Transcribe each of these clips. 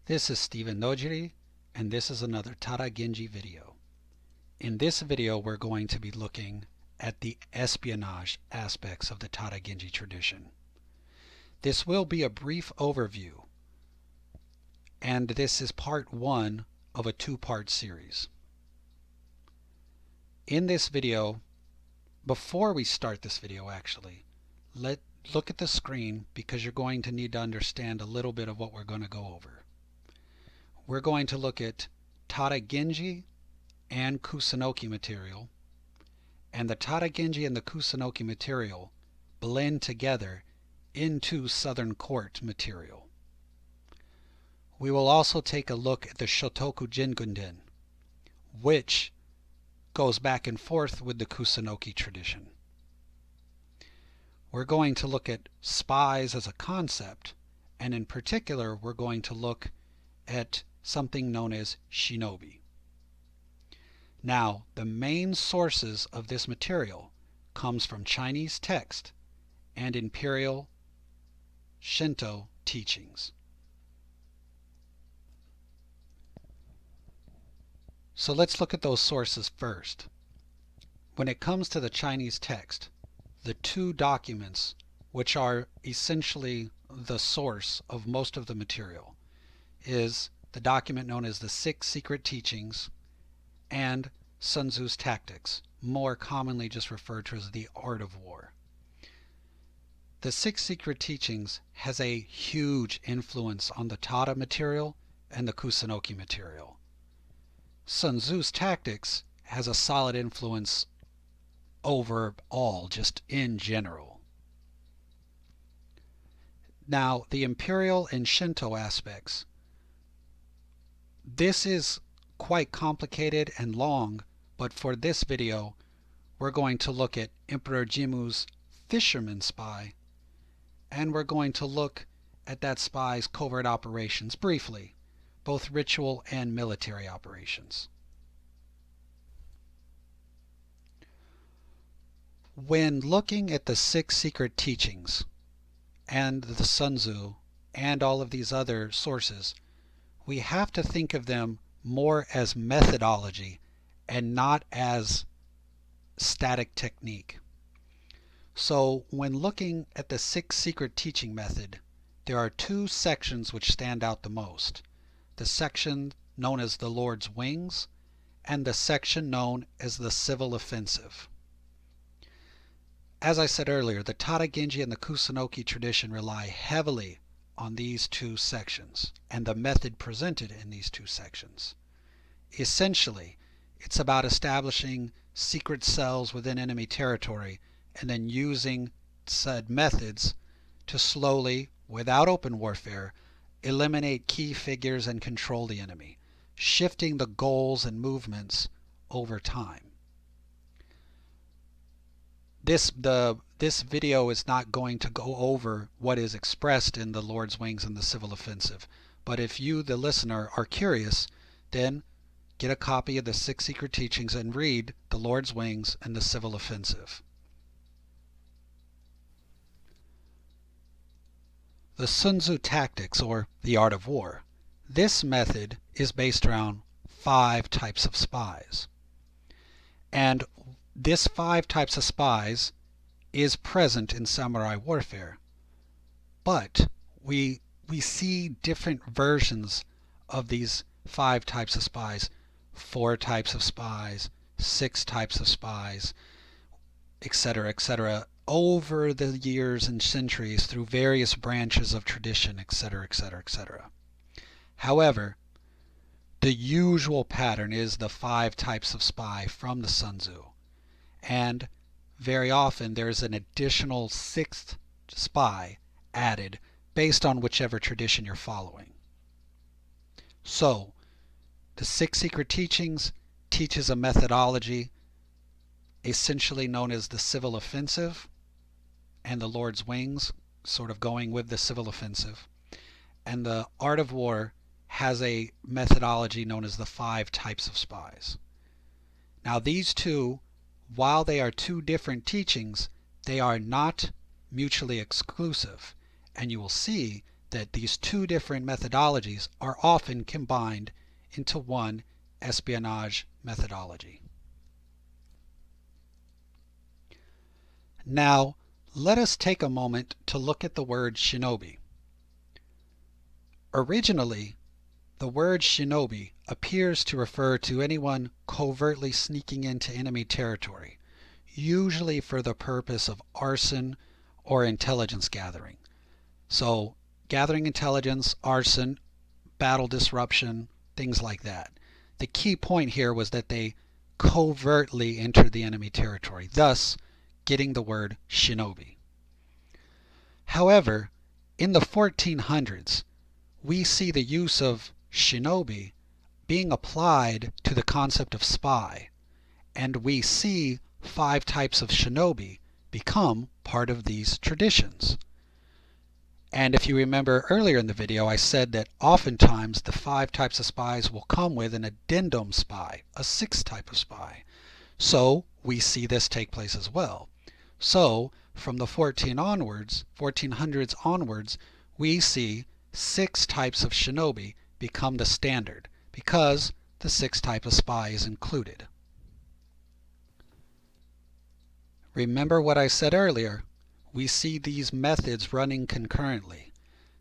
This is Stephen Nojiri, and this is another Tada Genji video. In this video, we're going to be looking at the espionage aspects of the Tada Genji tradition. This will be a brief overview, and this is part one of a two-part series. In this video, before we start this video actually, look at the screen because you're going to need to understand a little bit of what we're going to go over. We're going to look at Tada Genji and Kusunoki material, and the Tada Genji and the Kusunoki material blend together into Southern Court material. We will also take a look at the Shotoku Jingunden, which goes back and forth with the Kusunoki tradition. We're going to look at spies as a concept, and in particular we're going to look at something known as shinobi. Now, the main sources of this material comes from Chinese text and Imperial Shinto teachings. So let's look at those sources first. When it comes to the Chinese text, the two documents which are essentially the source of most of the material is the document known as the Six Secret Teachings and Sun Tzu's Tactics, more commonly just referred to as the Art of War. The Six Secret Teachings has a huge influence on the Tada material and the Kusunoki material. Sun Tzu's Tactics has a solid influence overall, just in general. Now, the Imperial and Shinto aspects. This is quite complicated and long, but for this video we're going to look at Emperor Jimmu's fisherman spy, and we're going to look at that spy's covert operations briefly, both ritual and military operations. When looking at the Six Secret Teachings and the Sun Tzu and all of these other sources, we have to think of them more as methodology and not as static technique. So when looking at the Six Secret Teaching method, there are two sections which stand out the most. The section known as the Lord's Wings and the section known as the Civil Offensive. As I said earlier, the Tada Genji and the Kusunoki tradition rely heavily on these two sections and the method presented in these two sections. Essentially, it's about establishing secret cells within enemy territory and then using said methods to slowly, without open warfare, eliminate key figures and control the enemy, shifting the goals and movements over time. This video is not going to go over what is expressed in the Lord's Wings and the Civil Offensive, but if you, the listener, are curious, then get a copy of the Six Secret Teachings and read the Lord's Wings and the Civil Offensive. The Sun Tzu Tactics, or the Art of War. This method is based around 5 types of spies. And this 5 types of spies is present in samurai warfare. But we see different versions of these 5 types of spies, 4 types of spies, 6 types of spies, etc., over the years and centuries through various branches of tradition, etc. However, the usual pattern is the 5 types of spy from the Sun Tzu, and very often there's an additional 6th spy added based on whichever tradition you're following. So, the Six Secret Teachings teaches a methodology essentially known as the Civil Offensive, and the Lord's Wings sort of going with the Civil Offensive, and the Art of War has a methodology known as the 5 types of spies. Now these two, while they are two different teachings, they are not mutually exclusive, and you will see that these two different methodologies are often combined into one espionage methodology. Now, let us take a moment to look at the word shinobi. Originally, the word shinobi appears to refer to anyone covertly sneaking into enemy territory, usually for the purpose of arson or intelligence gathering. So, gathering intelligence, arson, battle disruption, things like that. The key point here was that they covertly entered the enemy territory, thus getting the word shinobi. However, in the 1400s, we see the use of shinobi being applied to the concept of spy, and we see 5 types of shinobi become part of these traditions. And if you remember earlier in the video, I said that oftentimes the 5 types of spies will come with an addendum spy, a 6th type of spy. So we see this take place as well. So from the 1400s onwards, we see 6 types of shinobi become the standard because the 6th type of spy is included. Remember what I said earlier, we see these methods running concurrently.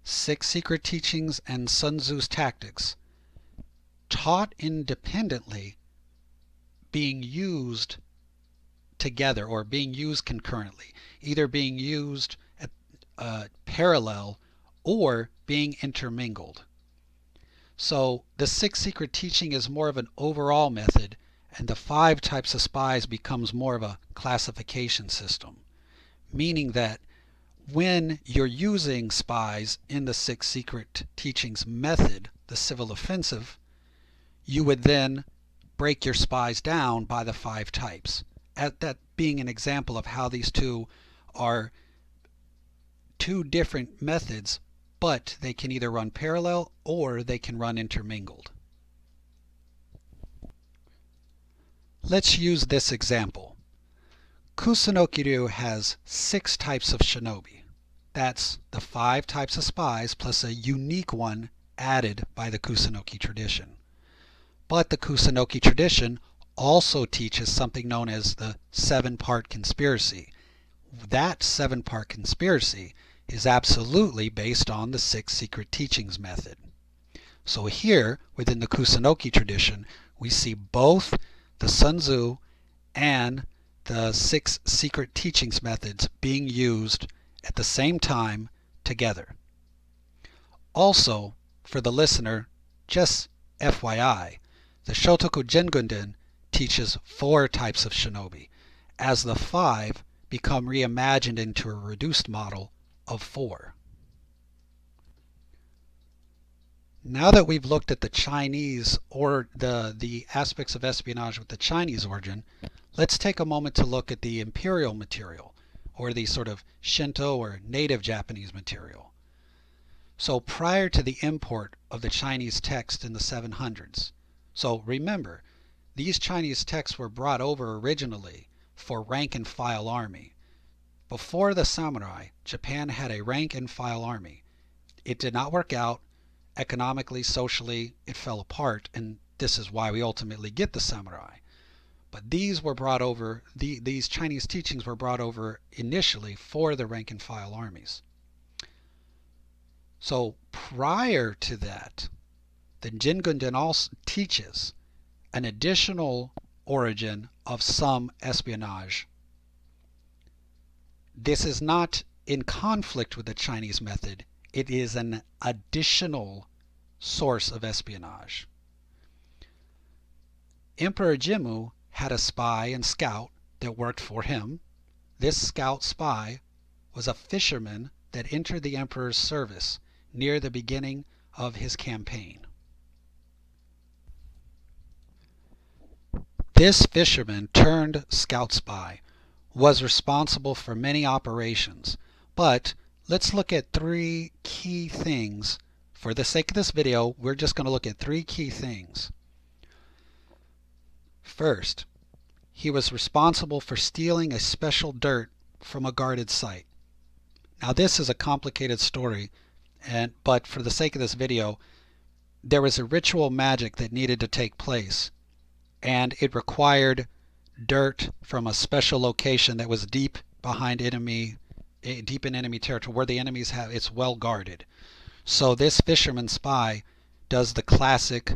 6 secret teachings and Sun Tzu's tactics, taught independently, being used together or being used concurrently, either being used at parallel or being intermingled. So the 6 secret teaching is more of an overall method, and the 5 types of spies becomes more of a classification system, meaning that when you're using spies in the 6 secret teachings method, the civil offensive, you would then break your spies down by the 5 types. At that being an example of how these two are 2 different methods, but they can either run parallel or they can run intermingled. Let's use this example. Kusunoki-ryu has 6 types of shinobi. That's the 5 types of spies plus a unique one added by the Kusunoki tradition. But the Kusunoki tradition also teaches something known as the 7-part conspiracy. That 7-part conspiracy is absolutely based on the 6 secret teachings method. So here, within the Kusunoki tradition, we see both the Sun Tzu and the 6 secret teachings methods being used at the same time together. Also, for the listener, just FYI, the Shotoku Jingunden teaches 4 types of shinobi, as the 5 become reimagined into a reduced model of 4. Now that we've looked at the Chinese or the aspects of espionage with the Chinese origin, let's take a moment to look at the Imperial Material, or the sort of Shinto or native Japanese material. So prior to the import of the Chinese text in the 700s, so remember, these Chinese texts were brought over originally for rank and file army. Before the samurai, Japan had a rank and file army. It did not work out. Economically, socially, it fell apart, and this is why we ultimately get the samurai. But these were brought over, these Chinese teachings were brought over initially for the rank and file armies. So prior to that, the Jingunden also teaches an additional origin of some espionage. This is not in conflict with the Chinese method. It is an additional source of espionage. Emperor Jimmu had a spy and scout that worked for him. This scout spy was a fisherman that entered the emperor's service near the beginning of his campaign. This fisherman turned scout spy was responsible for many operations, but let's look at 3 key things. For the sake of this video, we're just going to look at 3 key things. First, he was responsible for stealing a special dirt from a guarded site. Now this is a complicated story, But for the sake of this video, there was a ritual magic that needed to take place, and it required dirt from a special location that was deep in enemy territory, where the enemies have it's well guarded. So this fisherman spy does the classic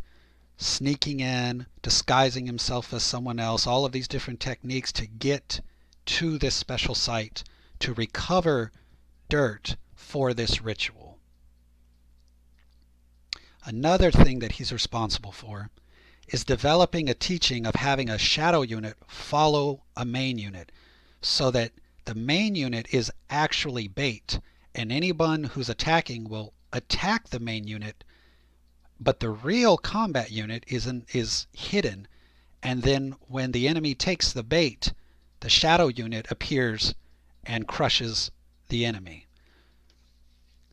sneaking in, disguising himself as someone else, all of these different techniques to get to this special site to recover dirt for this ritual. Another thing that he's responsible for is developing a teaching of having a shadow unit follow a main unit, so that the main unit is actually bait, and anyone who's attacking will attack the main unit, but the real combat unit is hidden, and then when the enemy takes the bait, the shadow unit appears and crushes the enemy.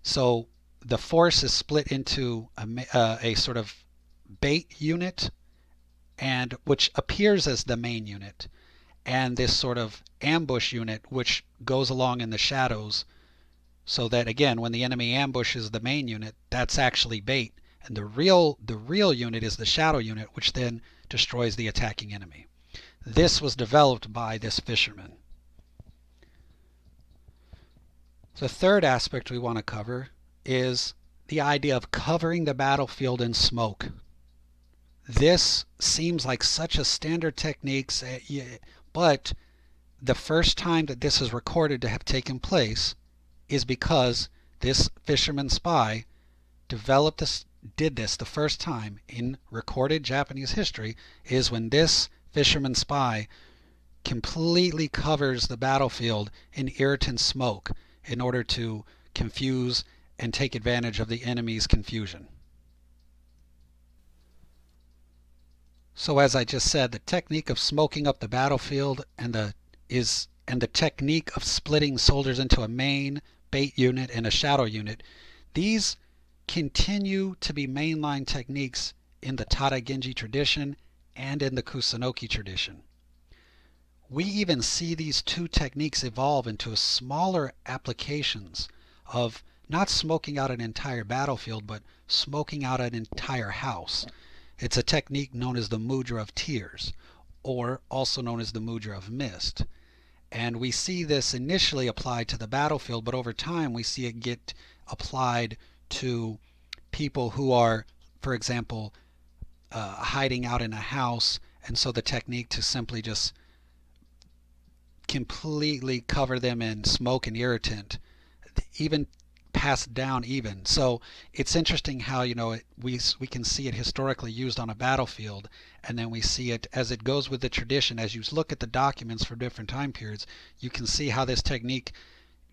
So the force is split into a sort of bait unit, and which appears as the main unit, and this sort of ambush unit which goes along in the shadows, so that again when the enemy ambushes the main unit, that's actually bait, and the real unit is the shadow unit, which then destroys the attacking enemy. This was developed by this fisherman. The third aspect we want to cover is the idea of covering the battlefield in smoke. This seems like such a standard technique, but the first time that this is recorded to have taken place is because this fisherman spy did this the first time in recorded Japanese history, is when this fisherman spy completely covers the battlefield in irritant smoke in order to confuse and take advantage of the enemy's confusion. So as I just said, the technique of smoking up the battlefield and the technique of splitting soldiers into a main bait unit and a shadow unit, these continue to be mainline techniques in the Tada Genji tradition and in the Kusunoki tradition. We even see these two techniques evolve into smaller applications of not smoking out an entire battlefield, but smoking out an entire house. It's a technique known as the mudra of tears, or also known as the mudra of mist. And we see this initially applied to the battlefield, but over time we see it get applied to people who are, for example, hiding out in a house, and so the technique to simply just completely cover them in smoke and irritant, even passed down even. So it's interesting how we can see it historically used on a battlefield, and then we see it as it goes with the tradition. As you look at the documents for different time periods, you can see how this technique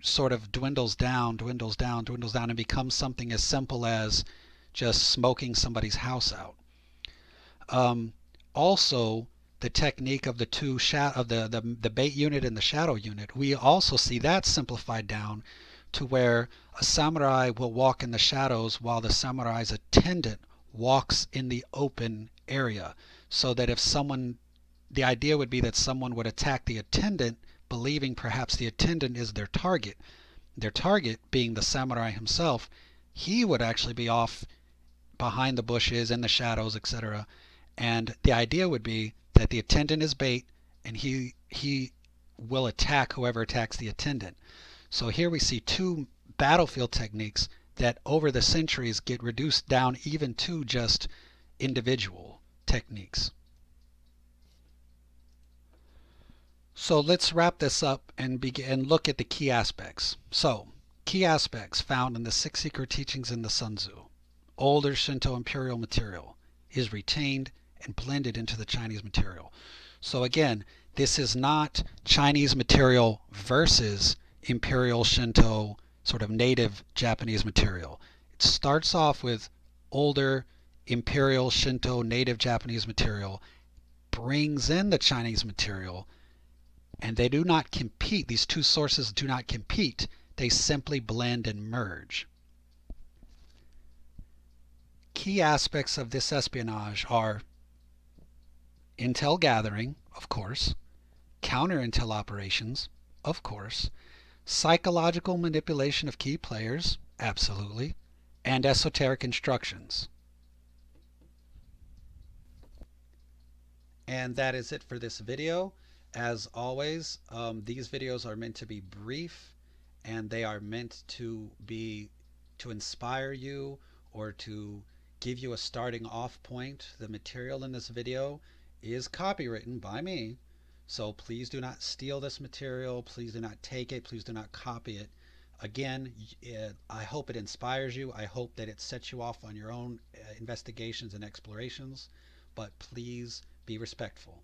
sort of dwindles down, and becomes something as simple as just smoking somebody's house out. Also, the technique of the the bait unit and the shadow unit, we also see that simplified down to where a samurai will walk in the shadows while the samurai's attendant walks in the open area, so that the idea would be that someone would attack the attendant, believing perhaps the attendant is their target being the samurai himself. He would actually be off behind the bushes, in the shadows, etc. And the idea would be that the attendant is bait, and he will attack whoever attacks the attendant. So here we see two battlefield techniques that over the centuries get reduced down even to just individual techniques. So let's wrap this up and look at the key aspects. So, key aspects found in the 6 secret teachings in the Sun Tzu. Older Shinto Imperial Material is retained and blended into the Chinese material. So again, this is not Chinese material versus Imperial Shinto, sort of native Japanese material. It starts off with older Imperial Shinto native Japanese material, brings in the Chinese material, and they do not compete. These two sources do not compete. They simply blend and merge. Key aspects of this espionage are intel gathering, of course, counter-intel operations, of course, psychological manipulation of key players, absolutely, and esoteric instructions. And that is it for this video. As always, these videos are meant to be brief, and they are meant to inspire you or to give you a starting off point. The material in this video is copywritten by me, so please do not steal this material. Please do not take it. Please do not copy it. Again, I hope it inspires you. I hope that it sets you off on your own investigations and explorations, but please be respectful.